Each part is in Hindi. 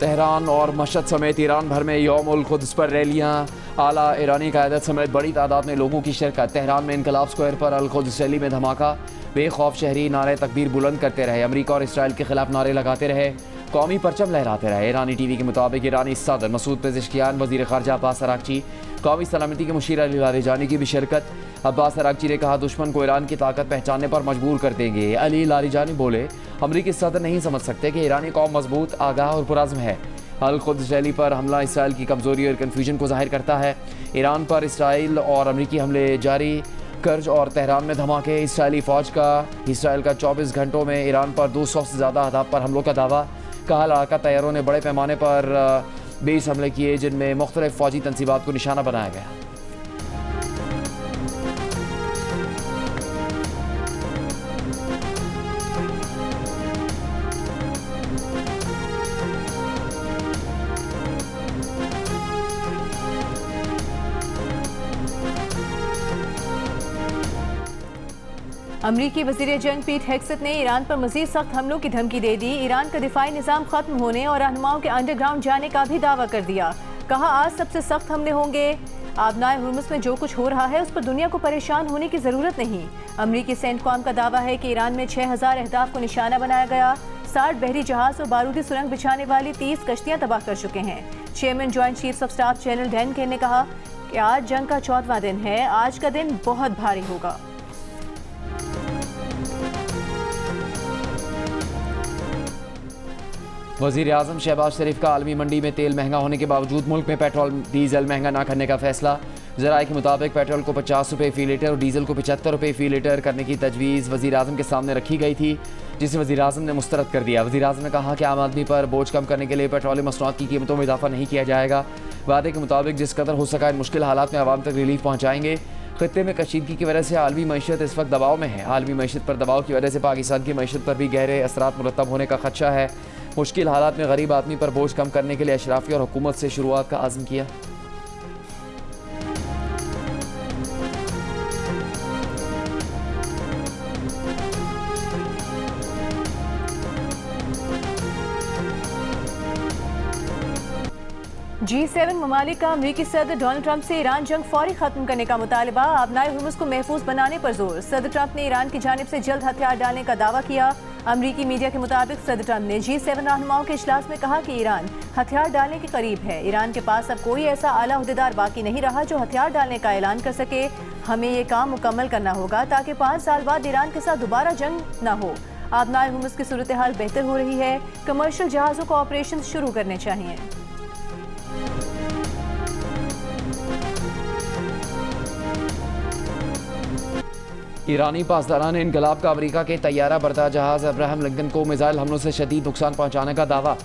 तेहरान और मशहद समेत ईरान भर में यौम उल कुद्स पर रैलियाँ, आला ईरानी क़यादत समेत बड़ी तादाद में लोगों की शिरकत। तेहरान में इनकलाब स्क्वायर पर अल कुद्स रैली में धमाका, बेखौफ शहरी नारे तकबीर बुलंद करते रहे, अमरीका और इसराइल के खिलाफ नारे लगाते रहे, कौमी परचम लहराते रहे। ईरानी टीवी के मुताबिक ईरानी सदर मसूद पेज़ेश्कियान, वज़ीर ख़ारजा अब्बास अराग़ची, कौमी सलामती के मुशीर अली लारिजानी की भी शिरकत। अब्बास अराग़ची ने कहा, दुश्मन को ईरान की ताकत पहचानने पर मजबूर कर देंगे। अली लारिजानी बोले, अमरीकी सदर नहीं समझ सकते कि ईरानी कौम मजबूत, आगाह और पुरज़्म है। अल कुद्स रैली पर हमला इसराइल की कमज़ोरी और कन्फ्यूजन को जाहिर करता है। ईरान पर इसराइल और अमरीकी हमले जारी, कर्ज और तेहरान में धमाके। इसराइली फ़ौज का इसराइल का 24 घंटों में ईरान पर 200 से ज़्यादा अहदाफ पर हमलों का दावा। कहा, लड़ाका तैयारों ने बड़े पैमाने पर 20 हमले किए, जिनमें मुख्तलिफ फ़ौजी तनसीबात को निशाना बनाया गया। अमरीकी वज़ीर जंग पीट हेग्सेथ ने ईरान पर मज़ीद सख्त हमलों की धमकी दे दी। ईरान का दिफाई निज़ाम ख़त्म होने और रहनुमाओं के अंडरग्राउंड जाने का भी दावा कर दिया। कहा, आज सबसे सख्त हमले होंगे। आबनाए हुर्मुज़ में जो कुछ हो रहा है उस पर दुनिया को परेशान होने की ज़रूरत नहीं। अमरीकी सेंटकॉम का दावा है कि ईरान में 6000 अहदाफ को निशाना बनाया गया। 60 बहरी जहाज़ और बारूदी सुरंग बिछाने वाली 30 कश्तियाँ तबाह कर चुके हैं। Chairman joint chiefs of staff general Dan Caine ने कहा कि आज जंग का 14वां दिन है। आज का दिन बहुत भारी होगा। वज़ीर आज़म शहबाज शरीफ का आलमी मंडी में तेल महंगा होने के बावजूद मुल्क में पेट्रोल डीजल महंगा ना करने का फैसला। ज़राए के मुताबिक पेट्रोल को 50 रुपये फ़ी लीटर और डीजल को 75 रुपये फ़ी लीटर करने की तजवीज़ वज़ीर आज़म के सामने रखी गई थी, जिसे वज़ीर आज़म ने मुस्तरद कर दिया। वज़ीर आज़म ने कहा कि आम आदमी पर बोझ कम करने के लिए पेट्रोलियम मसनूआत की कीमतों में इजाफा नहीं किया जाएगा। वादे के मुताबिक जिस कदर हो सका इन मुश्किल हालात में आवाम तक रिलीफ पहुँचाएंगे। खत्ते में कशीदगी की वजह से आलमी मईशत इस वक्त दबाव में है। आलमी मईशत पर दबाव की वजह से पाकिस्तान की मईशत पर भी गहरे असरात मुरतब होने का खदशा है। मुश्किल हालात में गरीब आदमी पर बोझ कम करने के लिए अशराफी और हुकूमत से शुरुआत का आज़म किया। G7 ममालिक का अमरीकी सदर डोनाल्ड ट्रंप से ईरान जंग फौरी खत्म करने का मुतालबा। आबनाए हुर्मुज़ को महफूज बनाने पर जोर। सदर ट्रंप ने ईरान की जानिब से जल्द हथियार डालने का दावा किया। अमरीकी मीडिया के मुताबिक सदर ट्रंप ने G7 रहनुमाओं के इजलास में कहा कि ईरान हथियार डालने के करीब है। ईरान के पास अब कोई ऐसा आला अहदेदार बाकी नहीं रहा जो हथियार डालने का ऐलान कर सके। हमें ये काम मुकम्मल करना होगा ताकि 5 साल बाद ईरान के साथ दोबारा जंग न हो। आबनाए हुर्मुज़ की सूरत हाल बेहतर हो रही है। कमर्शियल जहाज़ों का ऑपरेशन शुरू करने चाहिए। ईरानी पासदारान इनकलाब का अमरीका के तैयारा बरदार जहाज़ अब्राहम लिंकन को मिसाइल हमलों से शदीद नुकसान पहुंचाने का दावा।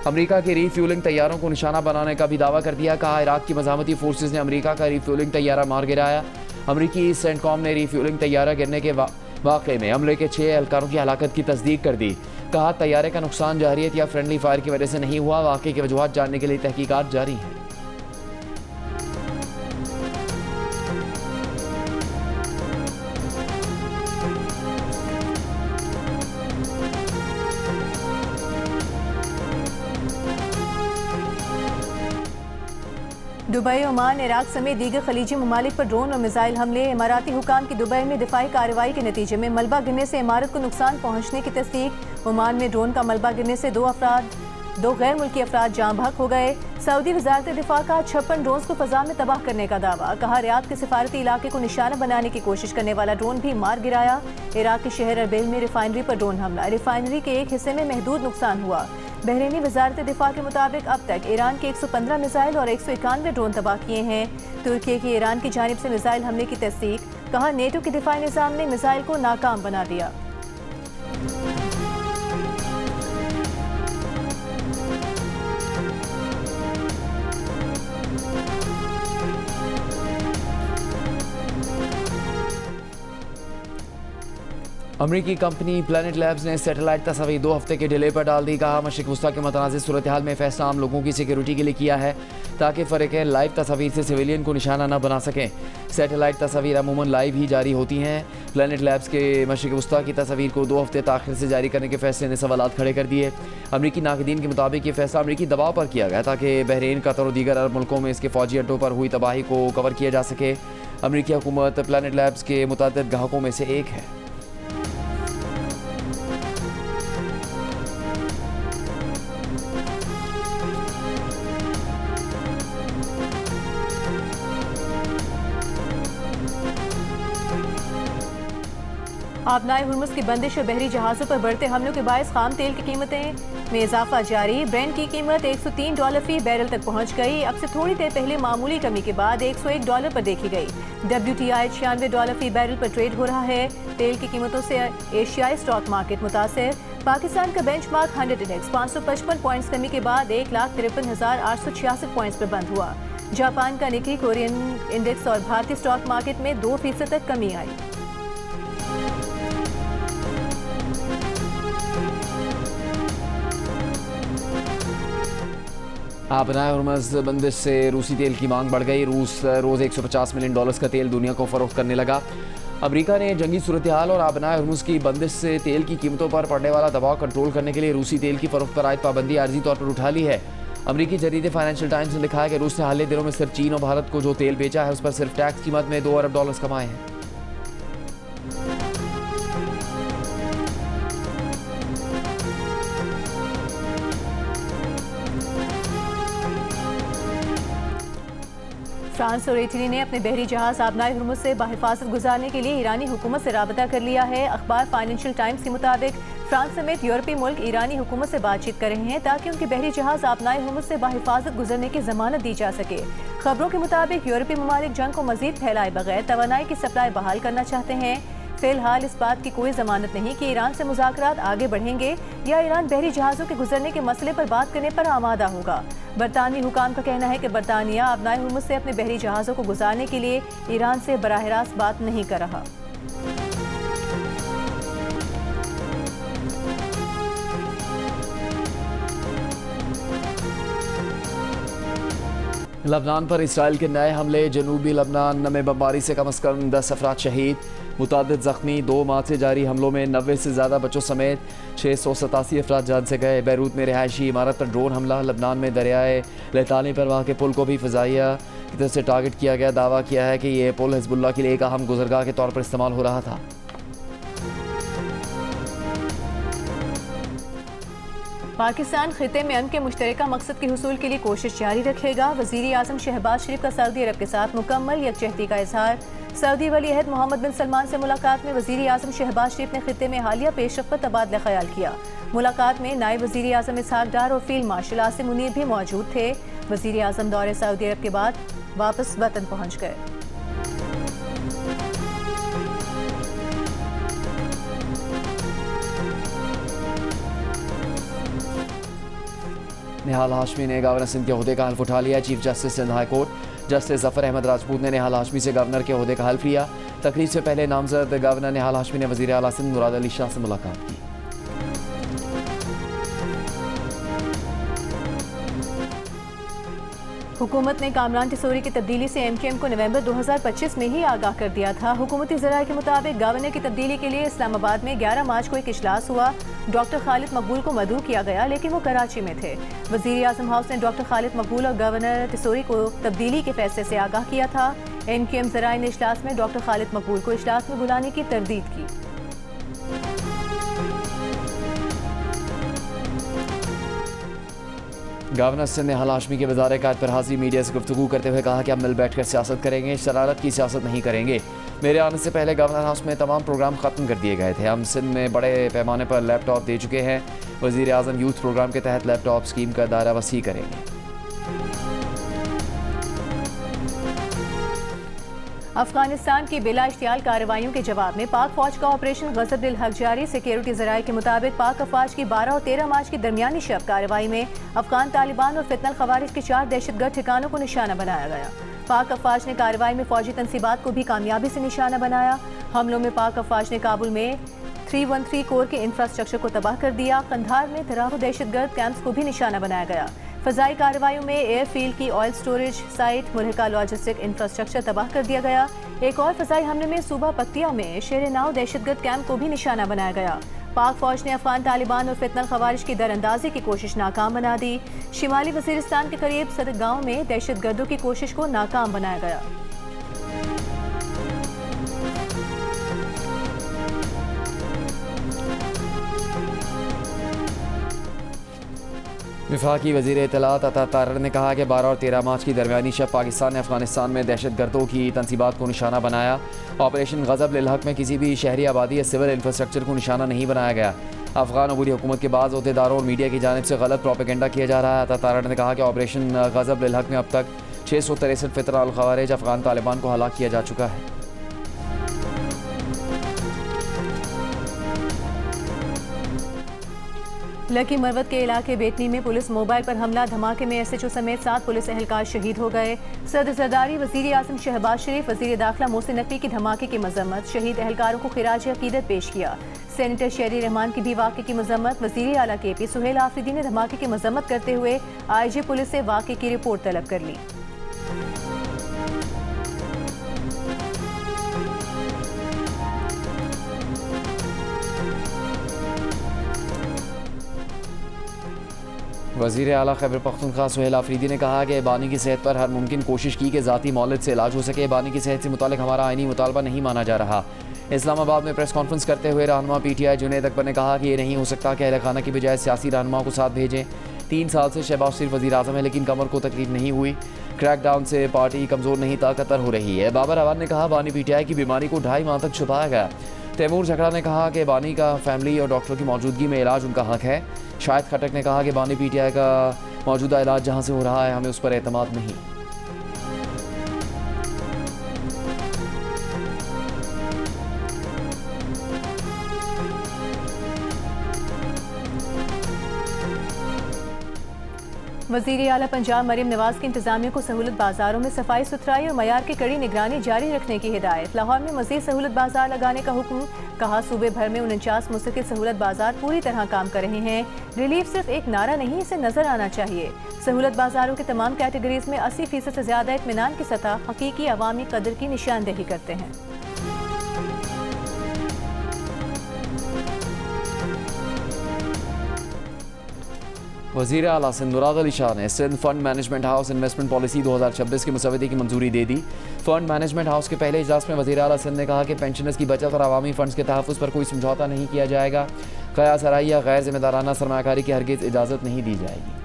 अमरीका के रीफ्यूलिंग तैयारों को निशाना बनाने का भी दावा कर दिया। कहा, इराक की मज़ामती फोर्सेज ने अमरीका का रीफ्यूलिंग तैयारा मार गिराया। अमरीकी सेंटकॉम ने रीफ्यूलिंग तैयारा गिरने के वाक़े में हमले के 6 एहलकारों की हलाकत की तस्दीक कर दी। कहा, तैयारे का नुकसान जाहिरियत या फ्रेंडली फायर की वजह से नहीं हुआ। वाक़े की वजूहात जानने के लिए तहकीकात जारी हैं। दुबई, ओमान, इराक समेत दीगर खलीजी ममालिक पर ड्रोन और मिसाइल हमले। इमाराती हुकाम की दुबई में दिफाई कार्रवाई के नतीजे में मलबा गिरने से इमारत को नुकसान पहुंचने की तस्दीक। ओमान में ड्रोन का मलबा गिरने से दो गैर मुल्की अफराद जाँ बहक हो गए। सऊदी वजारत दिफा का 56 ड्रोन को फजा में तबाह करने का दावा। कहा, रियाद के सिफारती इलाके को निशाना बनाने की कोशिश करने वाला ड्रोन भी मार गिराया। इराक के शहर अरबिल में रिफाइनरी पर ड्रोन हमला। रिफाइनरी के एक हिस्से में महदूद नुकसान हुआ। बहरीनी वजारत दिफा के मुताबिक अब तक ईरान के 115 मिसाइल और 191 ड्रोन तबाह किए हैं। तुर्की की ईरान की जानिब से मिसाइल हमले की तस्दीक। कहा, नेटो के दिफाई निज़ाम ने मिसाइल को नाकाम बना दिया। अमरीकी कंपनी प्लैनेट लैब्स ने सैटेलाइट तस्वीर 2 हफ्ते के डिले पर डाल दी। कहा मशरिक़ वस्ता के मतनाज़ सूरत हाल में फैसला आम लोगों की सिक्योरिटी के लिए किया है ताकि फ़रीक़ैन लाइव तस्वीर से सिविलियन को निशाना न बना सकें। सैटेलाइट तस्वीर अमूमन लाइव ही जारी होती हैं। प्लैनेट लैब्स के मशरिक़ वस्ता की तस्वीर को 2 हफ्ते ताख़िर से जारी करने के फैसले ने सवालात खड़े कर दिए। अमरीकी नाक़दीन के मुताबिक ये फैसला अमरीकी दबाव पर किया गया ताकि बहरीन, कतर और दीगर अरब मुल्कों में इसके फ़ौजी अड्डों पर हुई तबाही को कवर किया जा सके। अमरीकी हुकूमत प्लैनेट लैब्स के मुतअद्दिद ग्राहकों में से एक है। आबनाए हुर्मुज़ की बंदिश और बहरी जहाज़ों पर बढ़ते हमलों के बायस खाम तेल की कीमतें में इजाफा जारी। ब्रेंट की कीमत $103 फी बैरल तक पहुंच गई। अब से थोड़ी देर पहले मामूली कमी के बाद $101 पर देखी गई। WTI $96 फी बैरल पर ट्रेड हो रहा है। तेल की कीमतों से एशियाई स्टॉक मार्केट मुतासिर। पाकिस्तान का बेंचमार्क 100 इंडेक्स 555 पॉइंट्स कमी के बाद 1,53,866 पॉइंट्स पर बंद हुआ। जापान का निकी कोरियन इंडेक्स और भारतीय स्टॉक मार्केट में 2% तक कमी आई। आबनाए हुर्मुज़ बंदिश से रूसी तेल की मांग बढ़ गई। रूस रोज़ $150 मिलियन का तेल दुनिया को फ़रोख्त करने लगा। अमेरिका ने जंगी सूरत हाल और आबनाए हुर्मुज़ की बंदिश से तेल की कीमतों पर पड़ने वाला दबाव कंट्रोल करने के लिए रूसी तेल की फ़रोख्त पर आयद पाबंदी आर्जी तौर पर उठा ली है। अमरीकी जरीदे फाइनेंशियल टाइम्स ने लिखा है कि रूस ने हाल ही दिनों में सिर्फ चीन और भारत को जो तेल बेचा है उस पर सिर्फ टैक्स कीमत में $2 अरब कमाए हैं। फ्रांस और इटली ने अपने बहरी जहाज आबनाए हुर्मुज़ से बाहिफाजत गुजारने के लिए ईरानी हुकूमत से राबता कर लिया है। अखबार फाइनेंशियल टाइम्स के मुताबिक फ्रांस समेत यूरोपीय मुल्क ईरानी हुकूमत से बातचीत कर रहे हैं ताकि उनके बहरी जहाज आबनाए हुर्मुज़ से बाहिफाजत गुजरने की जमानत दी जा सके। खबरों के मुताबिक यूरोपीय ममालिक जंग को मजीद फैलाए बगैर तवानाई की सप्लाई बहाल करना चाहते हैं। फिलहाल इस बात की कोई जमानत नहीं कि ईरान से मुज़ाकरात आगे बढ़ेंगे या ईरान बहरी जहाज़ों के गुजरने के मसले पर बात करने पर आमादा होगा। बरतानवी हुकाम का कहना है कि बरतानिया आबनाए हुर्मुज़ से अपने बहरी जहाज़ों को गुजारने के लिए ईरान से बराह रास्त बात नहीं कर रहा। लबनान पर इसराइल के नए हमले। जनूबी लबनान में बमबारी से कम 10 अफराद शहीद, मुतादिद जख्मी। 2 माह से जारी हमलों में 90 से ज़्यादा बच्चों समेत 687 अफराद जान से गए। बैरूत में रिहायशी इमारत पर ड्रोन हमला। लबनान में दरियाए लहतानी पर वहाँ के पुल को भी फ़िज़ाइया की तरफ से टारगेट किया गया। दावा किया है कि यह पुल हिज़्बुल्लाह के लिए एक अहम गुज़रगाह के तौर पर इस्तेमाल हो रहा था। पाकिस्तान खिते में अमन के मुश्तरका मकसद के हुसूल के लिए कोशिश जारी रखेगा। वज़ीर आज़म शहबाज शरीफ का सऊदी अरब के साथ मुकम्मल यकजहती का इजहार। सऊदी वली अहद मोहम्मद बिन सलमान से मुलाकात में वज़ीर आज़म शहबाज शरीफ ने खिते में हालिया पेशरफ़्त पर तबादला ख्याल किया। मुलाकात में नायब वज़ीर आज़म इसहाक डार और फील्ड मार्शल आसिम मुनीर भी मौजूद थे। वज़ीर आज़म दौरे सऊदी अरब के बाद वापस वतन पहुँच गए। निहाल हाशमी ने गवर्नर सिंध के ओहदे का हल्फ उठा लिया। Chief justice Sindh high court justice Zafar Ahmed Rajput ने निहाल हाशमी से गवर्नर के ओहदे का हल्फ लिया। तकरीब से पहले नामजद गवर्नर निहाल हाशमी ने वज़ीर आला सिंध मुराद अली शाह से मुलाकात की। हुकूमत ने कामरान टिसोरी की तब्दीली से MKM को नवंबर 2025 में ही आगाह कर दिया था। हुकूमती ज़राए के मुताबिक गवर्नर की तब्दीली के लिए इस्लामाबाद में 11 मार्च को एक इजलास हुआ। डॉक्टर खालिद मकबूल को मदऊ किया गया लेकिन वो कराची में थे। वज़ीर आज़म हाउस ने डॉक्टर खालिद मकबूल और गवर्नर टिसोरी को तब्दीली के फैसले से आगाह किया था। MKM ज़राए ने इजलास में डॉक्टर खालिद मकबूल को इजलास में बुलाने की तरदीद की। गवर्नर सिंध ने निहाल हाशमी के वज़ारे कायद पर हाजिर मीडिया से गुफ्तगू करते हुए कहा कि हम मिल बैठ कर सियासत करेंगे, शरारत की सियासत नहीं करेंगे। मेरे आने से पहले गवर्नर हाउस में तमाम प्रोग्राम ख़त्म कर दिए गए थे। हम सिंध में बड़े पैमाने पर लैपटॉप दे चुके हैं। वज़ीर आज़म यूथ प्रोग्राम के तहत लैपटॉप स्कीम का दायरा वसी करेंगे। अफगानिस्तान की बिला इश्तियाल कार्रवाइयों के जवाब में पाक फौज का ऑपरेशन गज़ब दिल हक जारी। सिक्योरिटी ज़राए के मुताबिक पाक अफवाज की 12 और 13 मार्च की दरमियानी शब कार्रवाई में अफगान तालिबान और फितनल खवारिज के 4 दहशतगर्द ठिकानों को निशाना बनाया गया। पाक अफवाज ने कार्रवाई में फौजी तनसीबात को भी कामयाबी से निशाना बनाया। हमलों में पाक अफवाज ने काबुल में 313 कोर के इंफ्रास्ट्रक्चर को तबाह कर दिया। कंधार में तराहू दहशतगर्द कैंप्स को भी निशाना बनाया गया। फजाई कार्रवाइयों में एयरफील्ड की ऑयल स्टोरेज साइट, मुल्हिका लॉजिस्टिक इंफ्रास्ट्रक्चर तबाह कर दिया गया। एक और फजाई हमले में सूबा पक्तिया में शेर नाव दहशतगर्द कैंप को भी निशाना बनाया गया। पाक फौज ने अफगान तालिबान और फितनल खवारिज की दरअंदाजी की कोशिश नाकाम बना दी। शिमाली वजीरिस्तान के करीब सदक गांव में दहशतगर्दों की कोशिश को नाकाम बनाया गया। वफाकी वज़ीर इत्तलात अता तारर ने कहा कि 12 और 13 मार्च की दरमियानी शब पाकिस्तान ने अफगानिस्तान में दहशतगर्दों की तनसीबात को निशाना बनाया। ऑपरेशन गज़ब लिल हक़ में किसी भी शहरी आबादी या सिविल इंफ्रास्ट्रक्चर को निशाना नहीं बनाया गया। अफगान अबूरी हुकूमत के बाद अहदेदारों और मीडिया की जानिब से गलत प्रोपेगेंडा किया जा रहा है। अता तारर ने कहा कि ऑपरेशन गज़ब लिल हक़ में अब तक 663 फितनल खवारिज अफगान तालिबान को हलाक किया जा चुका है। लकी मरवत के इलाके बेटनी में पुलिस मोबाइल पर हमला, धमाके में SHO समेत 7 पुलिस एहलकार शहीद हो गए। सदर जरदारी वज़ीर आज़म शहबाज शरीफ, वज़ीर दाखिला मोहसिन नकवी की धमाके की मजम्मत, शहीद एहलकारों को खिराज अकीदत पेश किया। सेनेटर शेरी रहमान की भी वाक़े की मजम्मत। वज़ीर आला KP सुहेल आफरीदी ने धमाके की मजम्मत करते हुए IG पुलिस से वाक़े की रिपोर्ट तलब कर ली। वज़ीर आला खैबर पख्तूनख्वा सुहेल आफरीदी ने कहा कि बानी की सेहत पर हर मुमकिन कोशिश की कि ज़ाती मौलिद से इलाज हो सके। बानी की सेहत से मुतालिक हमारा आइनी मुतालबा नहीं माना जा रहा। इस्लामाबाद में प्रेस कॉन्फ्रेंस करते हुए रहनुमा PTI जुनैद अकबर ने कहा कि ये नहीं हो सकता कि अहल खाना की बजाय सियासी रहनुमाओं को साथ भेजें। 3 साल से शहबाज शरीफ वज़ीर आज़म है, लेकिन कमर को तकलीफ नहीं हुई। क्रैकडाउन से पार्टी कमज़ोर नहीं ताकतवर हो रही है। बाबर अवान ने कहा बानी PTI की बीमारी को 2.5 माह तक छुपाया गया। तैमूर झगड़ा ने कहा कि बानी का फैमिली और डॉक्टर की मौजूदगी में इलाज उनका हक है। शाहिद खटक ने कहा कि बानी PTI का मौजूदा इलाज जहां से हो रहा है हमें उस पर एतमाद नहीं। वज़ीर आला पंजाब मरीम नवाज की इंतजामिया को सहूलत बाजारों में सफाई सुथराई और मयार की कड़ी निगरानी जारी रखने की हिदायत। लाहौर में मज़ीद सहूलत बाजार लगाने का हुक्म। कहा सूबे भर में 49 मुस्तकिल सहूलत बाजार पूरी तरह काम कर रहे हैं। रिलीफ सिर्फ एक नारा नहीं, इसे नजर आना चाहिए। सहूलत बाजारों के तमाम कैटेगरीज में 80% से ज्यादा इत्मीनान की सतह हकीकी अवामी कदर की निशानदेही करते हैं। वज़ीर आला सिंध मुराद अली शाह ने Sindh fund management house investment policy 2026 की मुसवदे की मंजूरी दे दी। फंड मैनेजमेंट हाउस के पहले इजलास में वज़ीर आला सिंध ने कहा कि पेंशनर्स की बचत और अवामी फंड्स के तहफ़्फ़ुज़ पर कोई समझौता नहीं किया जाएगा। क़यास आराई या गैर जिम्मेदाराना सरमायाकारी की हरगिज़ इजाज़त नहीं दी जाएगी।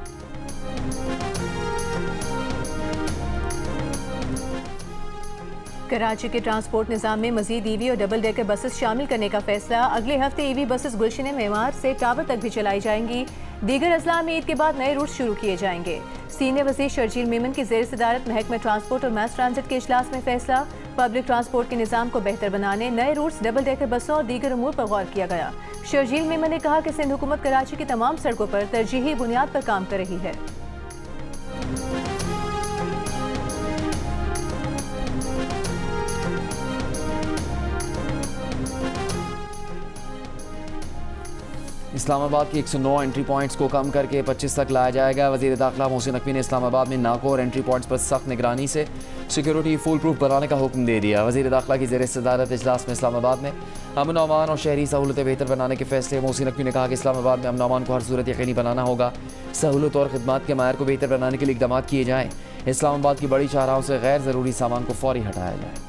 कराची के ट्रांसपोर्ट निज़ाम में मजीद EV और डबल डेकर बसेस शामिल करने का फैसला। अगले हफ्ते EV बसेस गुलशन मेवार से टावर तक भी चलाई जाएंगी। दीगर अजला में ईद के बाद नए रूट शुरू किए जाएंगे। सीनियर वज़ीर शर्जील मेमन की ज़ेर सदारत महकमा ट्रांसपोर्ट और मैस ट्रांजिट के इजलास में फैसला। पब्लिक ट्रांसपोर्ट के निज़ाम को बेहतर बनाने, नए रूट्स, डबल डेकर बसों और दीगर उमूर पर गौर किया गया। शर्जील मेमन ने कहा कि सिंध हुकूमत कराची की तमाम सड़कों पर तरजीही बुनियाद पर काम कर रही है। इस्लामाबाद की 109 एंट्री पॉइंट्स को कम करके 25 तक लाया जाएगा। वज़ीर दाखिला मोहसिन नकवी ने इस्लामाबाद में नाकों और एंट्री पॉइंट्स पर सख्त निगरानी से सिक्योरिटी फुल प्रूफ बनाने का हुक्म दे दिया। वज़ीर दाखिला की ज़ेर सदारत इजलास में इस्लामाबाद में अमन अमान और शहरी सहूलतें बेहतर बनाने के फैसले। मोहसिन नकवी ने कहा कि इस्लामाबाद में अमन अमान को हर सूरत यकीनी बनाना होगा। सहूलत और खिदमात के मायर को बेहतर बनाने के लिए इक़दाम किए जाएँ। इस्लामाबाद की बड़ी शाहराहों से गैर ज़रूरी सामान को फौरी हटाया जाए।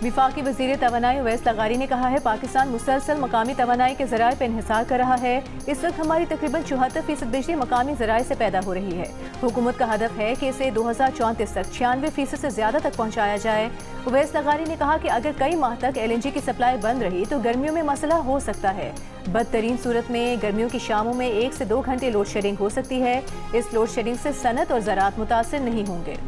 विफाकी वज़ीर तवानाई उवैस लगारी ने कहा है पाकिस्तान मुसलसल मकामी तवानाई के ज़राए पर इन्हिसार कर रहा है। इस वक्त हमारी तकरीबन 74% बिजली मकामी ज़राए से पैदा हो रही है। हुकूमत का हदफ है कि इसे 2034 तक 96% से ज़्यादा तक पहुँचाया जाए। उवैस लगारी ने कहा कि अगर कई माह तक LNG की सप्लाई बंद रही तो गर्मियों में मसला हो सकता है। बदतरीन सूरत में गर्मियों की शामों में 1 से 2 घंटे लोड शेडिंग हो सकती है। इस लोड शेडिंग से सनत और ज़राअत मुतासिर नहीं होंगे।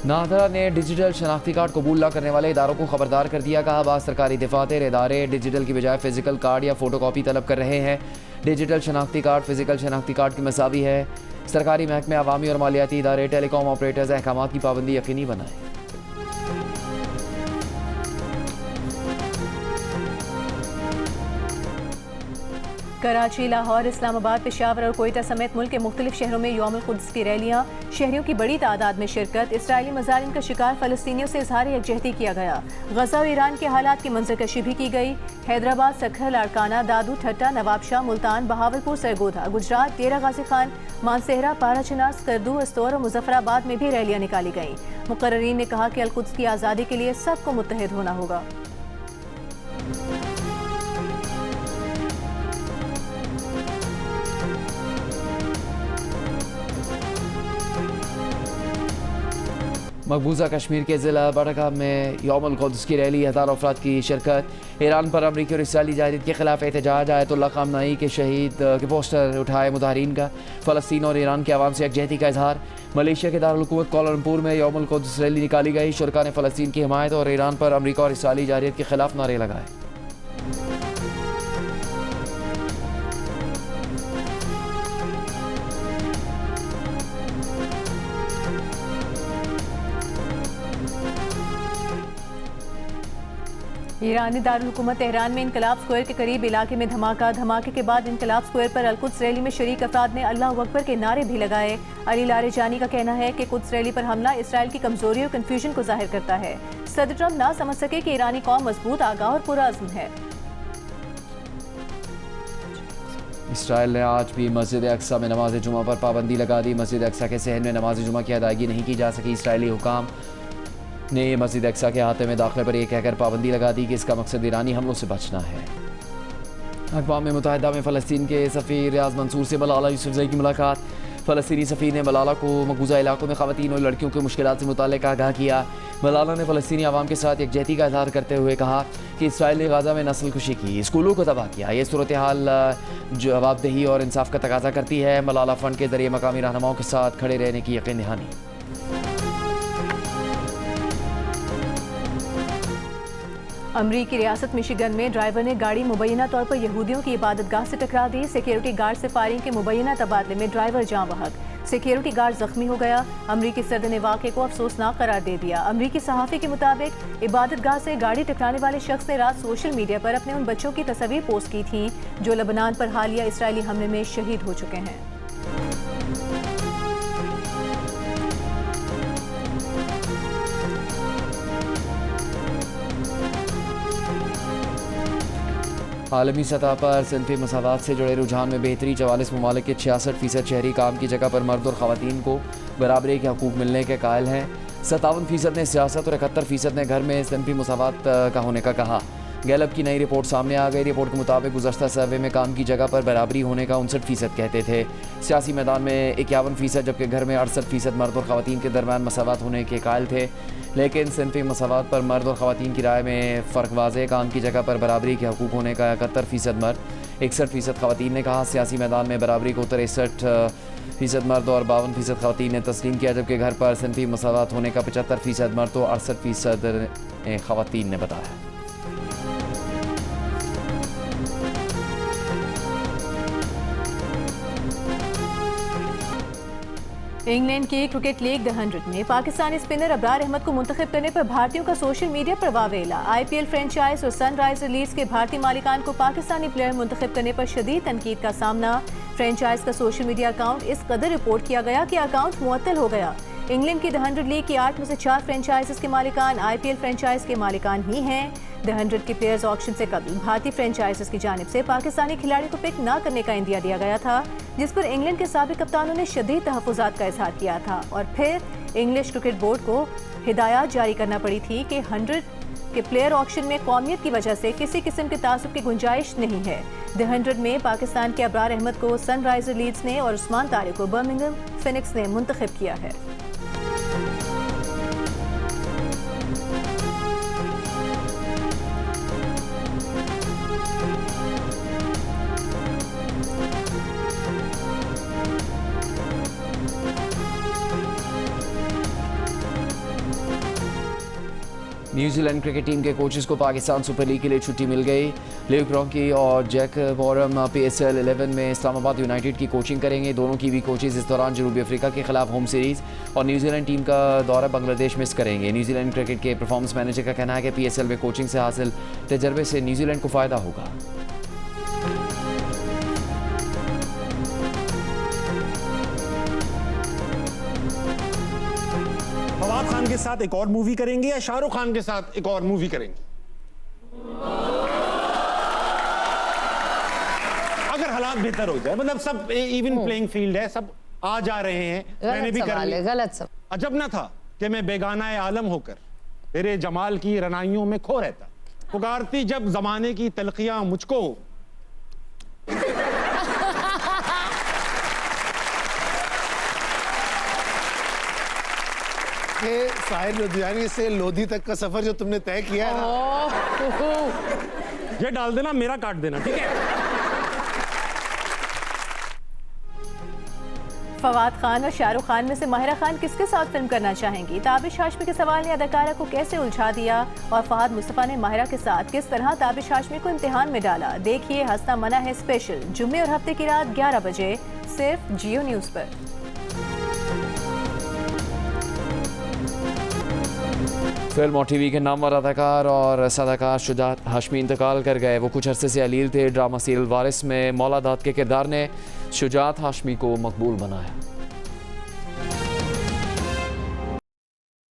नादरा ने डिजिटल शनाख्ती कार्ड कबूल न करने वाले इदारों को खबरदार कर दिया। कहा बाज़ सरकारी दफातर इदारे डिजिटल की बजाय फिजिकल कार्ड या फ़ोटो कॉपी तलब कर रहे हैं। डिजिटल शनाख्ती कार्ड फिजिकल शनाख्ती कार्ड की मसावी है। सरकारी महकमे, अवामी और मालियाती इदारे, टेलीकॉम ऑपरेटर्स अहकाम की पाबंदी यकीनी बनाएं। कराची, लाहौर, इस्लामाबाद, पेशावर और कोयटा समेत मुल्क के मुख्तलिफ शहरों में यौमुल कुद्स की रैलियाँ, शहरियों की बड़ी तादाद में शिरकत। इसराइली मज़ालिम का शिकार फ़लस्तीनियों से इज़हार यकजहती किया गया। गज़ा और ईरान के हालात की मंजरकशी भी की गई। हैदराबाद, सखर, लाड़काना, दादू, ठट्टा, नवाबशाह, मुल्तान, बहावलपुर, सरगोधा, गुजरात, डेरा गाजी खान, मानसेहरा, पाराचनास, करदू, अस्तौर और मुजफ्फराबाद में भी रैलियाँ निकाली गईं। मुकर्रीन ने कहा कि अल-कुद्स की आज़ादी के लिए सबको मुत्तहिद होना होगा। मकबूजा कश्मीर के ज़िला बड़गाम में यौमुल कुद्स की रैली, 1000 अफराद की शिरकत। ईरान पर अमरीकी और इसराइली जायदाद के खिलाफ एहतजाज। आयतुल्लाह ख़ामनाई के शहीद के पोस्टर उठाए मुजाहिरीन का। फ़लस्तीन और ईरान के अवाम से यकजहती का इजहार। मलेशिया के दारुल हुकूमत कोलालमपुर में यौमुल कुद्स रैली निकाली गई। शुरका ने फ़लस्तीन की हिमायत और ईरान पर अमरीका और इसराइली जायदाद के खिलाफ नारे लगाए। ईरानी दारुल हुकूमत तेहरान में इनकलाब स्क्वायर के करीब इलाके में धमाका। धमाके के बाद इनकलाब स्क्वायर पर अल-कुद्स रैली में शरीक अफराद ने अल्लाह अकबर के नारे भी लगाए। अली लारेजानी का कहना है कि कुद्स रैली पर हमला इसराइल की कमजोरी और कन्फ्यूजन को जाहिर करता है। सदर ट्रंप ना समझ सके कि ईरानी कौम मजबूत, आगाह और पुरअज़्म है। इसराइल ने आज भी मस्जिद अक्सा में नमाज जुमा पर पाबंदी लगा दी। मस्जिद अक्सा के सहन में नमाज जुमा की अदायगी नहीं की जा सकी। इसराइली हुकाम ने मस्जिद अक्सा के अहाते में दाखिले पर यह कहकर पाबंदी लगा दी कि इसका मकसद ईरानी हमलों से बचना है। अक़वाम मुत्तहिदा में फ़लस्तीन के सफ़ीर रियाज़ मंसूर से मलाला यूसुफ़ज़ई की मुलाकात। फ़लस्तीनी सफ़ीर ने मलाला को मकबूजा इलाकों में ख़वातीन और लड़कियों की मुश्किलात से मुताल्लिक़ आगाह किया। मलाला ने फ़लस्तीनी आवाम के साथ यकजहती का इज़हार करते हुए कहा कि इसराइल ने गाज़ा में नस्ल कुशी की, स्कूलों को तबाह किया। ये सूरत हाल जवाबदेही और इंसाफ का तकाजा करती है। मलाला फ़ंड के ज़रिए मकामी रहनुमाओं के साथ खड़े रहने की यकीन दहानी। अमरीकी रियासत मिशिगन में ड्राइवर ने गाड़ी मुबैना तौर पर यहूदियों की इबादतगाह से टकरा दी। सिक्योरिटी गार्ड से फायरिंग के मुबैना तबादले में ड्राइवर जाँ बहक, सिक्योरिटी गार्ड जख्मी हो गया। अमरीकी सदर ने वाक़े को अफसोसनाक करार दे दिया। अमरीकी सहाफ़ी के मुताबिक इबादतगाह से गाड़ी टकराने वाले शख्स ने रात सोशल मीडिया पर अपने उन बच्चों की तस्वीर पोस्ट की थी जो लबनान पर हालिया इसराइली हमले में शहीद हो चुके हैं। आलमी सतह पर सिनफी मसावात से जुड़े रुझान में बेहतरी। 44 ममालिक के 66% शहरी काम की जगह पर मर्द और ख़वातीन को बराबरी के हकूक़ मिलने के कायल हैं। 57% ने सियासत और 71% ने घर में सिनफी मसावात का होने का कहा। गैलप की नई रिपोर्ट सामने आ गई। रिपोर्ट के मुताबिक गुज़श्ता सर्वे में काम की जगह पर बराबरी होने का 59% कहते थे। सियासी मैदान में 51%, जबकि घर में 68% मर्द और ख़वातीन के दरमियान मसावात होने के कायल थे। लेकिन सिनफी मसावात पर मर्द और ख़वातीन की राय में फ़र्क वाज़े। काम की जगह पर बराबरी के हकूक़ होने का 71% मर्द, 61% ख़वातीन ने कहा। सियासी मैदान में बराबरी को 63% मर्द और 52% ख़वातीन ने तस्लीम किया, जबकि घर पर सिनफी मसावात होने का 75% मर्द और 68% ख़वातीन ने बताया। इंग्लैंड की क्रिकेट लीग द 100 में पाकिस्तानी स्पिनर अबरार अहमद को मुंतखब करने पर भारतीयों का सोशल मीडिया पर वावेला। IPL फ्रेंचाइज और सनराइजर लीड्स के भारतीय मालिकान को पाकिस्तानी प्लेयर मुंतखब करने पर शदीद तनकीद का सामना। फ्रेंचाइज का सोशल मीडिया अकाउंट इस कदर रिपोर्ट किया गया कि अकाउंट मुअत्तल हो गया। इंग्लैंड की द 100 लीग की 8 में से 4 फ्रेंचाइजेस के मालिकान IPL फ्रेंचाइज के मालिकान ही हैं। द 100 के प्लेयर्स ऑक्शन से कबल भारतीय फ्रेंचाइजेस की जानिब से पाकिस्तानी खिलाड़ी को पिक न करने का इंदिया दिया गया था, जिस पर इंग्लैंड के साबिक कप्तानों ने शदीद तहफ़्फ़ुज़ात का इज़हार किया था और फिर इंग्लिश क्रिकेट बोर्ड को हिदायत जारी करना पड़ी थी कि 100 के प्लेयर ऑक्शन में कौमियत की वजह से किसी किस्म के तासुब की गुंजाइश नहीं है। द 100 में पाकिस्तान के अबरार अहमद को सनराइजर लीड्स ने और उस्मान तारिक को बर्मिंघम फिनिक्स ने मुंतखब किया है। न्यूजीलैंड क्रिकेट टीम के कोचेस को पाकिस्तान सुपर लीग के लिए छुट्टी मिल गई। ल्यूक क्रॉन्की और जैक वॉरम PSL 11 में इस्लामाबाद यूनाइटेड की कोचिंग करेंगे। दोनों की भी कोचेस इस दौरान जनूबी अफ्रीका के खिलाफ होम सीरीज़ और न्यूजीलैंड टीम का दौरा बांग्लादेश मिस करेंगे। न्यूजीलैंड क्रिकेट के परफॉर्मेंस मैनेजर का कहना है कि PSL में कोचिंग से हासिल तजर्बे से न्यूजीलैंड को फ़ायदा होगा। फवाद खान के साथ एक और मूवी करेंगे या शाहरुख खान के साथ एक और मूवी करेंगे? अगर हालात बेहतर हो जाए, मतलब सब इवन प्लेइंग फील्ड है, सब आ जा रहे हैं, मैंने भी कर लिया। गलत सब। अजब ना था कि मैं बेगाना आलम होकर तेरे जमाल की रनाइयों में खो रहता, पुकारती जब जमाने की तलखियां मुझको। साहिर लुधियानी से लोधी तक का सफर जो तुमने तय किया है ना, ये डाल देना, मेरा काट देना, ठीक है? फवाद खान और शाहरुख खान में से माहिरा खान किसके साथ फिल्म करना चाहेंगी? ताबिश हाशमी के सवाल ने अदाकारा को कैसे उलझा दिया और फहद मुस्तफा ने माहिरा के साथ किस तरह ताबिश हाशमी को इम्तिहान में डाला? देखिए हंसना मना है स्पेशल, जुम्मे और हफ्ते की रात 11 बजे सिर्फ जियो न्यूज़ पर। फिल्म और टीवी के नामवर अदाकार और सदाकार शुजात हाशमी इंतकाल कर गए। वो कुछ अरसे से अलील थे। ड्रामा सीरियल वारिस में मौला दाद के किरदार ने शुजात हाशमी को मकबूल बनाया।